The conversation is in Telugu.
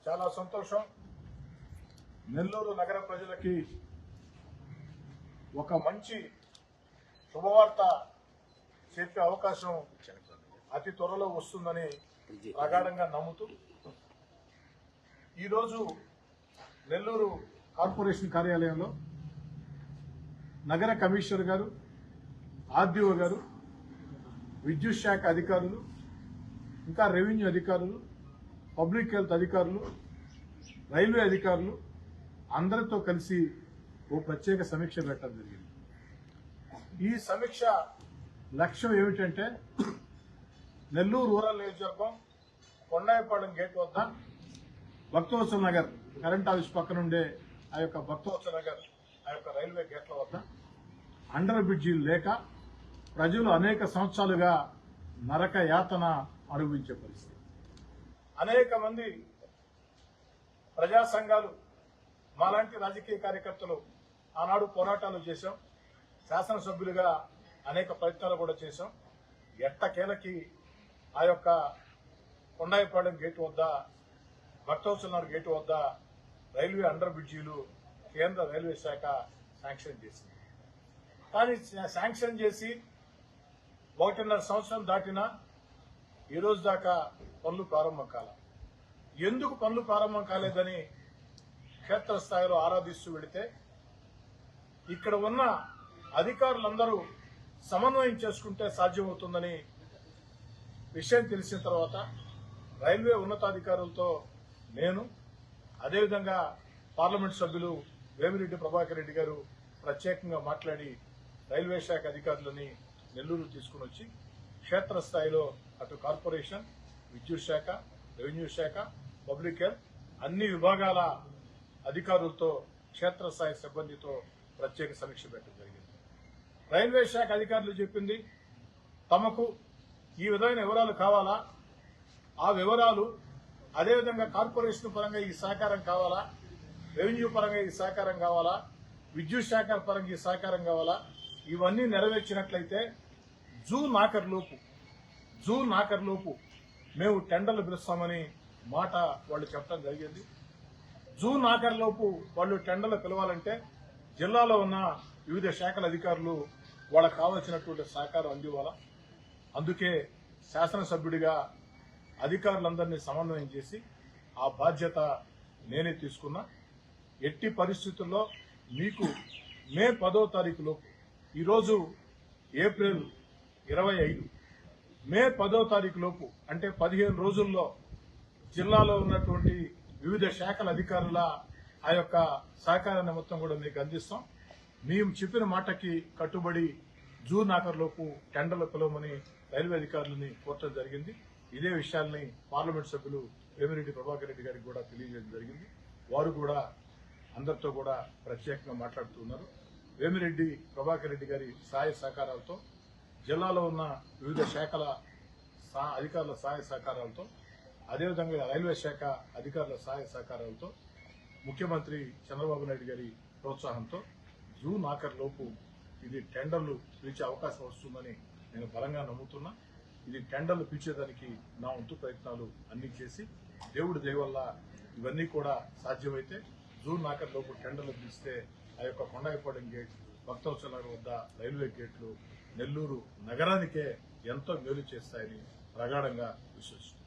చాలా సంతోషం. నెల్లూరు నగర ప్రజలకి ఒక మంచి శుభవార్త చెప్పే అవకాశం అతి త్వరలో వస్తుందని ప్రగాఢంగా నమ్ముతూ ఈరోజు నెల్లూరు కార్పొరేషన్ కార్యాలయంలో నగర కమిషనర్ గారు, ఆర్డీఓ గారు, విద్యుత్ శాఖ అధికారులు, ఇంకా రెవెన్యూ అధికారులు, పబ్లిక్ హెల్త్ అధికారులు, రైల్వే అధికారులు అందరితో కలిసి ఓ ప్రత్యేక సమీక్ష పెట్టడం జరిగింది. ఈ సమీక్ష లక్ష్యం ఏమిటంటే నెల్లూరు రూరల్ నియోజకవర్గం కొండాయిపాలెం గేట్ వద్ద భక్తవత్సల నగర్ కరెంట్ ఆఫీస్ పక్కన ఉండే ఆ యొక్క భక్తవత్సల నగర్ ఆ యొక్క రైల్వే గేట్ల వద్ద అండర్ బ్రిడ్జీలు లేక ప్రజలు అనేక సంవత్సరాలుగా నరక యాతన అనుభవించే పరిస్థితి. అనేక మంది ప్రజా సంఘాలు, మాలాంటి రాజకీయ కార్యకర్తలు ఆనాడు పోరాటాలు చేశాం. శాసనసభ్యులుగా అనేక ప్రయత్నాలు కూడా చేశాం. ఎట్టకేలకి ఆ యొక్క కొండాయిపాలెం గేటు వద్ద, భక్తవత్సల గేటు వద్ద రైల్వే అండర్ బ్రిడ్జీలు కేంద్ర రైల్వే శాఖ శాంక్షన్ చేసింది. కానీ శాంక్షన్ చేసి 1.5 సంవత్సరం దాటినా ఈ రోజు దాకా పనులు ప్రారంభం కాల. ఎందుకు పనులు ప్రారంభం కాలేదని క్షేత్రస్థాయిలో ఆరాధిస్తూ వెళితే ఇక్కడ ఉన్న అధికారులందరూ సమన్వయం చేసుకుంటే సాధ్యమవుతుందని విషయం తెలిసిన తర్వాత రైల్వే ఉన్నతాధికారులతో నేను, అదేవిధంగా పార్లమెంట్ సభ్యులు వేమిరెడ్డి ప్రభాకర్ రెడ్డి గారు ప్రత్యేకంగా మాట్లాడి రైల్వే శాఖ అధికారులని నెల్లూరు తీసుకుని వచ్చి క్షేత్రస్థాయిలో అటు కార్పొరేషన్, విద్యుత్ శాఖ, రెవెన్యూ శాఖ, పబ్లిక్ హెల్త్ అన్ని విభాగాల అధికారులతో, క్షేత్రస్థాయి సిబ్బందితో ప్రత్యేక సమీక్ష పెట్టడం జరిగింది. రైల్వే శాఖ అధికారులు చెప్పింది తమకు ఈ విధమైన వివరాలు కావాలా, ఆ వివరాలు అదేవిధంగా కార్పొరేషన్ పరంగా ఈ సహకారం కావాలా, రెవెన్యూ పరంగా ఈ సహకారం కావాలా, విద్యుత్ శాఖ పరంగా ఈ సహకారం కావాలా, ఇవన్నీ నెరవేర్చినట్లయితే జూన్ ఆఖరులోపు మేము టెండర్లు పిలుస్తామని మాట వాళ్ళు చెప్పడం జరిగింది. జూన్ ఆఖరులోపు వాళ్ళు టెండర్లు పిలవాలంటే జిల్లాలో ఉన్న వివిధ శాఖల అధికారులు వాళ్ళకు కావాల్సినటువంటి సహకారం అందివ్వాలా. అందుకే శాసనసభ్యుడిగా అధికారులందరినీ సమన్వయం చేసి ఆ బాధ్యత నేనే తీసుకున్నా. ఎట్టి పరిస్థితుల్లో మీకు మే 10వ తారీఖులోపు, ఈరోజు ఏప్రిల్ 25, మే 10వ తారీఖులోపు అంటే 15 రోజుల్లో జిల్లాలో ఉన్నటువంటి వివిధ శాఖల అధికారుల ఆ యొక్క సహకారాన్ని మొత్తం కూడా మీకు అందిస్తాం. మేము చెప్పిన మాటకి కట్టుబడి జూన్ ఆఖరులోపు టెండర్లు పిలవమని రైల్వే అధికారులని కోరటం జరిగింది. ఇదే విషయాల్ని పార్లమెంట్ సభ్యులు వేమిరెడ్డి ప్రభాకర్ రెడ్డి గారికి కూడా తెలియజేయడం జరిగింది. వారు కూడా అందరితో కూడా ప్రత్యేకంగా మాట్లాడుతున్నారు. వేమిరెడ్డి ప్రభాకర్ రెడ్డి గారి సహాయ సహకారాలతో, జిల్లాలో ఉన్న వివిధ శాఖల అధికారుల సహాయ సహకారాలతో, అదేవిధంగా రైల్వే శాఖ అధికారుల సహాయ సహకారాలతో, ముఖ్యమంత్రి చంద్రబాబు నాయుడు గారి ప్రోత్సాహంతో జూన్ ఆఖరులోపు ఇది టెండర్లు పిలిచే అవకాశం వస్తుందని నేను బలంగా నమ్ముతున్నా. ఇది టెండర్లు పిలిచేదానికి నా వంతు ప్రయత్నాలు అన్ని చేసి దేవుడి దయ వల్ల ఇవన్నీ కూడా సాధ్యమైతే జూన్ ఆఖరులోపు టెండర్లు పిలిస్తే ఆ యొక్క కొండాయిపాలెం గేట్, భక్తవత్సల నగర్ వద్ద రైల్వే గేట్లు నెల్లూరు నగరానికే ఎంతో మేలు చేస్తాయని ప్రగాఢంగా విశ్వసిస్తున్నాను.